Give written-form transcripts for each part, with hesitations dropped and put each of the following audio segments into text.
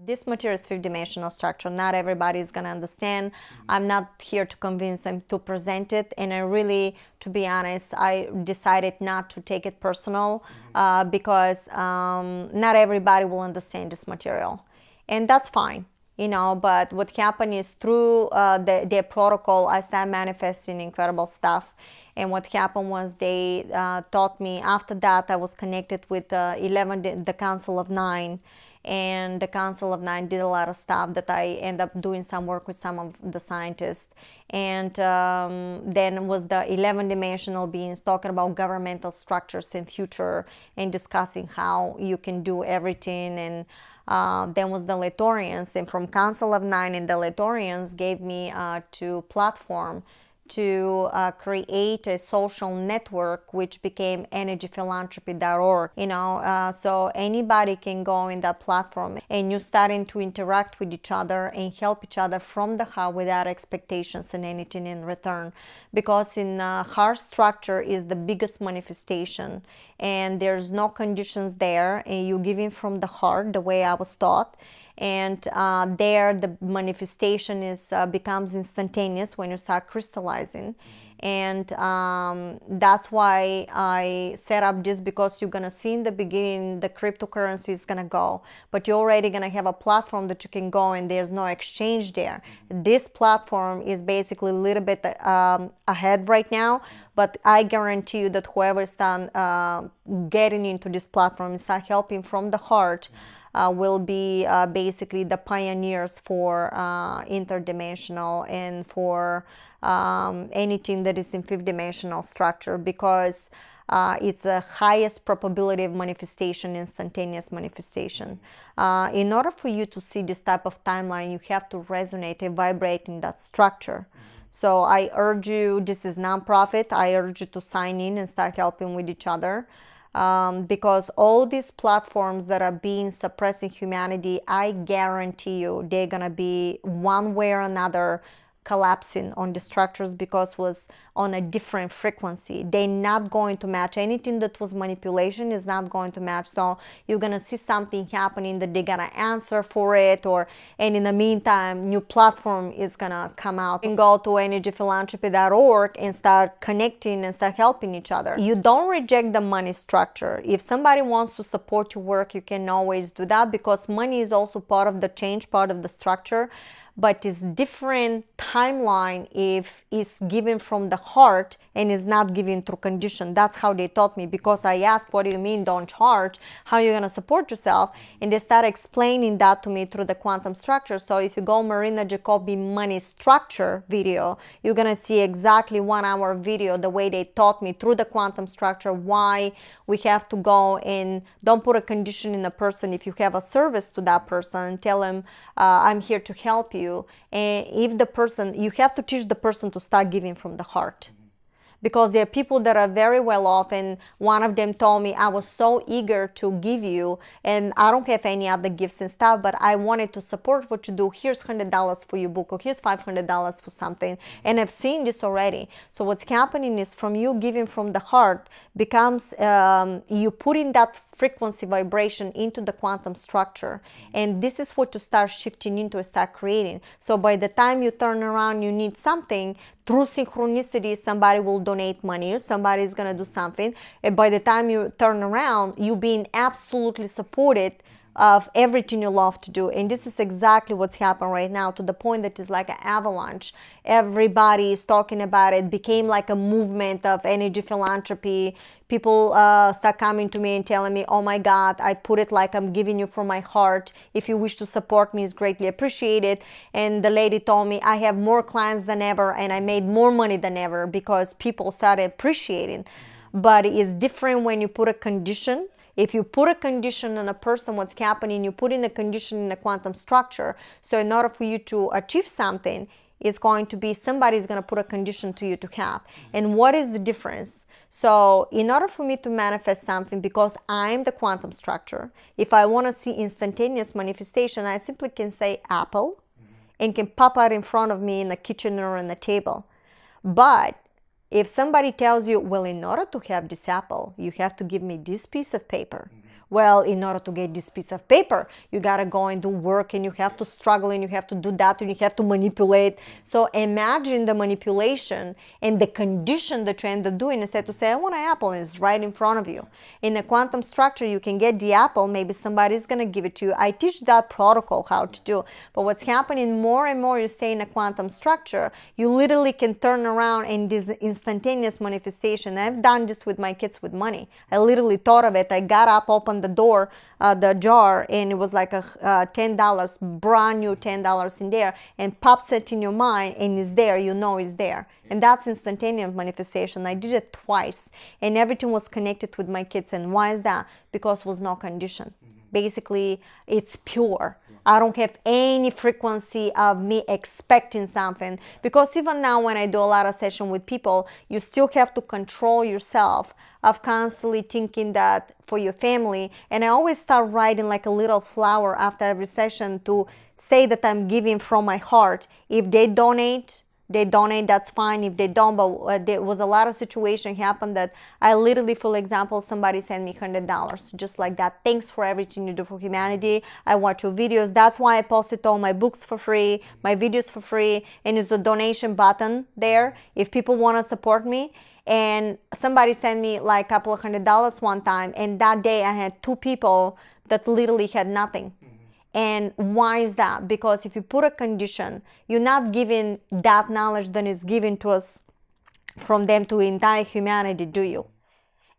This material is fifth-dimensional structure. Not everybody is going to understand. I'm not here to convince them to present it. And I really, to be honest, I decided not to take it personal because not everybody will understand this material. And that's fine, you know, but what happened is through their protocol, I started manifesting incredible stuff. And what happened was they taught me, after that, I was connected with the Council of Nine. And the Council of Nine did a lot of stuff that I end up doing some work with some of the scientists. And then was the 11-dimensional beings talking about governmental structures in future and discussing how you can do everything. And then was the Letorians, and from Council of Nine and the Letorians gave me to platform to create a social network, which became energyphilanthropy.org. You know, so anybody can go in that platform, and you're starting to interact with each other and help each other from the heart without expectations and anything in return. Because in heart structure is the biggest manifestation, and there's no conditions there, and you giving from the heart the way I was taught. And there the manifestation is becomes instantaneous when you start crystallizing. And that's why I set up this, because you're gonna see in the beginning the cryptocurrency is gonna go, but you're already gonna have a platform that you can go, and there's no exchange there. This platform is basically a little bit ahead right now, but I guarantee you that whoever is getting into this platform and start helping from the heart will be basically the pioneers for interdimensional and for anything that is in fifth-dimensional structure, because it's the highest probability of manifestation, instantaneous manifestation. In order for you to see this type of timeline, you have to resonate and vibrate in that structure. So I urge you, this is non-profit, I urge you to sign in and start helping with each other. Because all these platforms that are being suppressing humanity, I guarantee you they're gonna be one way or another collapsing on the structures, because was on a different frequency. They're not going to match. Anything that was manipulation is not going to match. So you're gonna see something happening that they're gonna answer for it, and in the meantime, new platform is gonna come out. You can go to energyphilanthropy.org and start connecting and start helping each other. You don't reject the money structure. If somebody wants to support your work, you can always do that, because money is also part of the change, part of the structure. But it's different timeline if it's given from the heart and is not given through condition. That's how they taught me, because I asked, what do you mean don't charge? How are you going to support yourself? And they started explaining that to me through the quantum structure. So if you go Marina Jacobi money structure video, you're going to see exactly 1 hour video, the way they taught me through the quantum structure, why we have to go and don't put a condition in a person. If you have a service to that person, tell them, I'm here to help you. And if the person, you have to teach the person to start giving from the heart. Because there are people that are very well off, and one of them told me, I was so eager to give you, and I don't have any other gifts and stuff, but I wanted to support what you do. Here's $100 for your book, or here's $500 for something. And I've seen this already. So what's happening is, from you giving from the heart becomes you putting that frequency vibration into the quantum structure, and this is what you start shifting into, start creating. So by the time you turn around, you need something, through synchronicity, somebody will donate money, or somebody is going to do something, and by the time you turn around, you being absolutely supported of everything you love to do. And this is exactly what's happened right now, to the point that it's like an avalanche. Everybody is talking about it. Became like a movement of energy philanthropy. People start coming to me and telling me, oh my God, I put it like I'm giving you from my heart. If you wish to support me, it's greatly appreciated. And the lady told me, I have more clients than ever, and I made more money than ever, because people started appreciating. But it's different when you put a condition. If you put a condition on a person, what's happening, you put in a condition in a quantum structure. So in order for you to achieve something, it's going to be, somebody's going to put a condition to you to have. And what is the difference? So in order for me to manifest something, because I'm the quantum structure, if I want to see instantaneous manifestation, I simply can say apple, and can pop out in front of me in the kitchen or on the table. But if somebody tells you, well, in order to have this apple, you have to give me this piece of paper, Well, in order to get this piece of paper, you got to go and do work, and you have to struggle, and you have to do that, and you have to manipulate. So imagine the manipulation and the condition that you end up doing instead to say, I want an apple, and it's right in front of you. In a quantum structure, you can get the apple, maybe somebody's going to give it to you. I teach that protocol how to do. But what's happening more and more, you stay in a quantum structure, you literally can turn around in this instantaneous manifestation. I've done this with my kids with money. I literally thought of it. I got up, opened the door, the jar, and it was like a $10, brand new $10 in there, and pops it in your mind, and it's there. You know it's there. And that's instantaneous manifestation. I did it twice, and everything was connected with my kids. And why is that? Because it was no condition. Basically, it's pure. I don't have any frequency of me expecting something, because even now when I do a lot of session with people, you still have to control yourself of constantly thinking that for your family. And I always start writing like a little flower after every session to say that I'm giving from my heart. If they donate, that's fine. If they don't, but there was a lot of situation happened that I literally, for example, somebody sent me $100 just like that. Thanks for everything you do for humanity. I watch your videos. That's why I posted all my books for free, my videos for free, and it's the donation button there if people want to support me. And somebody sent me like a couple of $100 one time, and that day I had 2 people that literally had nothing. And why is that? Because if you put a condition, you're not giving that knowledge that is given to us from them to entire humanity, do you?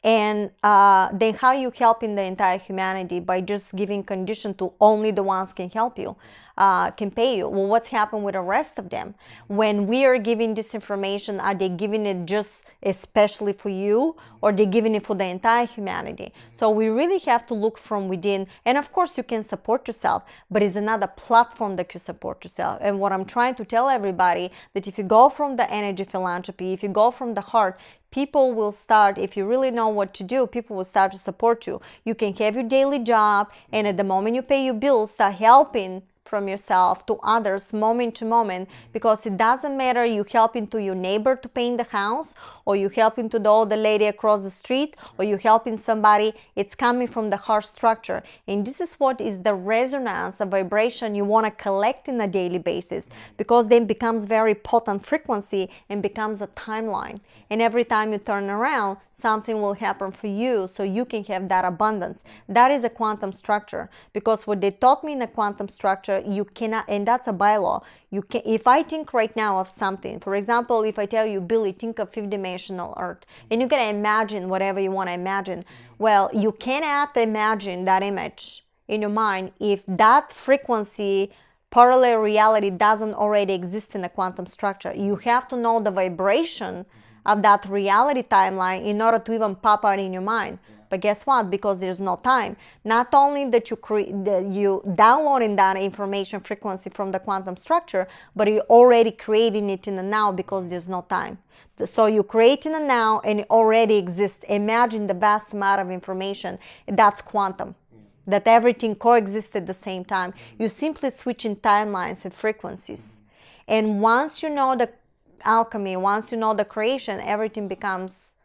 And then how you helping the entire humanity? By just giving condition to only the ones can help you, can pay you. Well, what's happened with the rest of them? When we are giving this information, are they giving it just especially for you, or they giving it for the entire humanity? So we really have to look from within. And of course you can support yourself, but it's another platform that you support yourself. And what I'm trying to tell everybody, that if you go from the energy philanthropy, if you go from the heart, people will start, if you really know what to do, people will start to support you. You can have your daily job, and at the moment you pay your bills, start helping from yourself to others moment to moment, because it doesn't matter you helping to your neighbor to paint the house, or you helping to the older lady across the street, or you helping somebody. It's coming from the heart structure, and this is what is the resonance of vibration you want to collect in a daily basis, because then becomes very potent frequency and becomes a timeline. And every time you turn around, something will happen for you, so you can have that abundance. That is a quantum structure, because what they taught me in a quantum structure, you cannot, and that's a bylaw. You can, if I think right now of something, for example, if I tell you, Billy, think of 5th-dimensional Earth, and you can imagine whatever you want to imagine. Well, you cannot imagine that image in your mind if that frequency, parallel reality, doesn't already exist in a quantum structure. You have to know the vibration of that reality timeline in order to even pop out in your mind. But guess what? Because there's no time. Not only that you downloading that information frequency from the quantum structure, but you're already creating it in the now, because there's no time. So you create in the now, and it already exists. Imagine the vast amount of information. That's quantum. That everything coexists at the same time. You simply switching timelines and frequencies. And once you know the alchemy, once you know the creation, everything becomes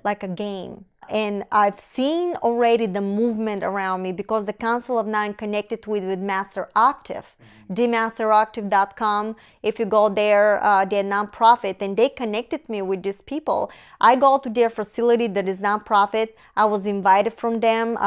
like a game. And I've seen already the movement around me, because the Council of Nine connected with Master Octave, dmasteroctave.com. If you go there, they're non-profit, and they connected me with these people. I go to their facility that is non-profit. I was invited from them.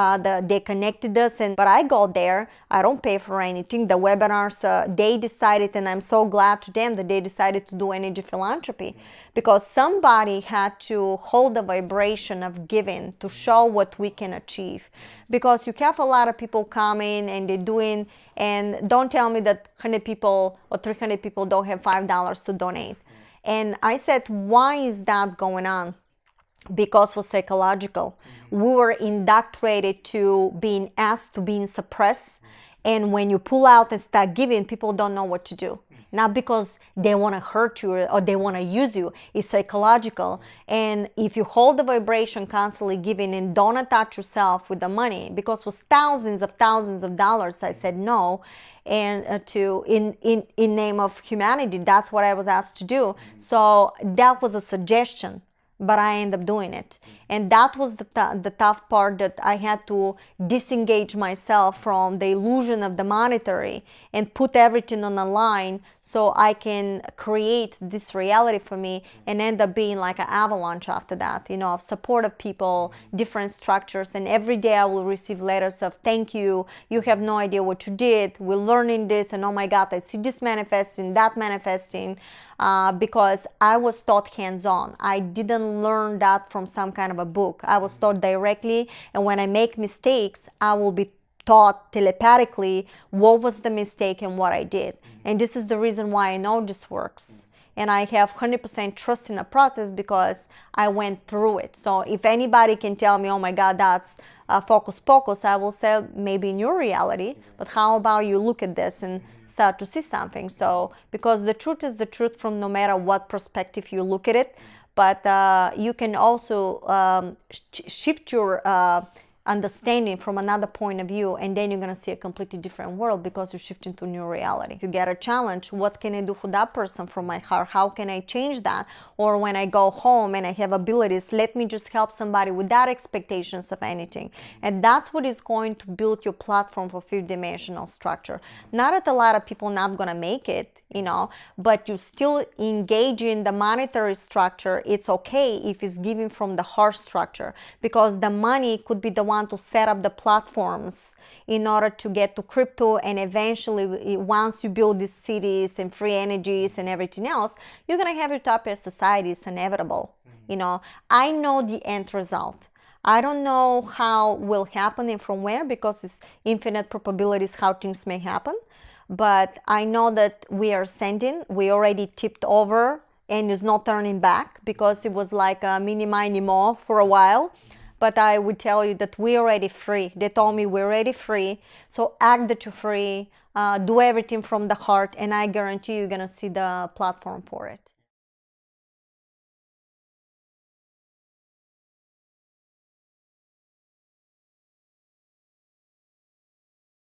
They connected us, but I go there. I don't pay for anything. The webinars, they decided, and I'm so glad to them that they decided to do energy philanthropy, because somebody had to hold the vibration of giving to show what we can achieve. Because you have a lot of people coming and they're doing, and don't tell me that 100 people or 300 people don't have $5 to donate. And I said, why is that going on? Because it was psychological. We were indoctrinated to being asked to being suppressed, and when you pull out and start giving, people don't know what to do. Not because they want to hurt you or they want to use you. It's psychological. And if you hold the vibration constantly giving and don't attach yourself with the money, because it was thousands of dollars, I said no. And in name of humanity, that's what I was asked to do. So that was a suggestion, but I ended up doing it. And that was the tough part, that I had to disengage myself from the illusion of the monetary and put everything on a line so I can create this reality for me, and end up being like an avalanche after that, you know, of supportive people, different structures. And every day I will receive letters of thank you, you have no idea what you did, we're learning this, and oh my God, I see this manifesting, that manifesting, because I was taught hands-on. I didn't learn that from some kind of a book. I was taught directly, and when I make mistakes, I will be taught telepathically what was the mistake and what I did. And this is the reason why I know this works. And I have 100% trust in the process because I went through it. So if anybody can tell me, oh my God, that's focus pocus, I will say maybe in your reality, but how about you look at this and start to see something? So because the truth is the truth from no matter what perspective you look at it, but you can also shift your understanding from another point of view, and then you're going to see a completely different world because you shift into a new reality. If you get a challenge, what can I do for that person from my heart? How can I change that? Or when I go home and I have abilities, let me just help somebody without expectations of anything. And that's what is going to build your platform for fifth dimensional structure. Not that a lot of people not going to make it, you know, but you still engage in the monetary structure. It's okay if it's given from the heart structure, because the money could be the one to set up the platforms in order to get to crypto, and eventually once you build these cities and free energies and everything else, you're going to have utopia society. It's inevitable. You know, I know the end result. I don't know how will happen and from where, because it's infinite probabilities how things may happen, but I know that we are ascending. We already tipped over and there's no turning back, because it was like a mini mini mo for a while. But I would tell you that we're already free. They told me we're already free. So act that you're free, do everything from the heart, and I guarantee you're going to see the platform for it.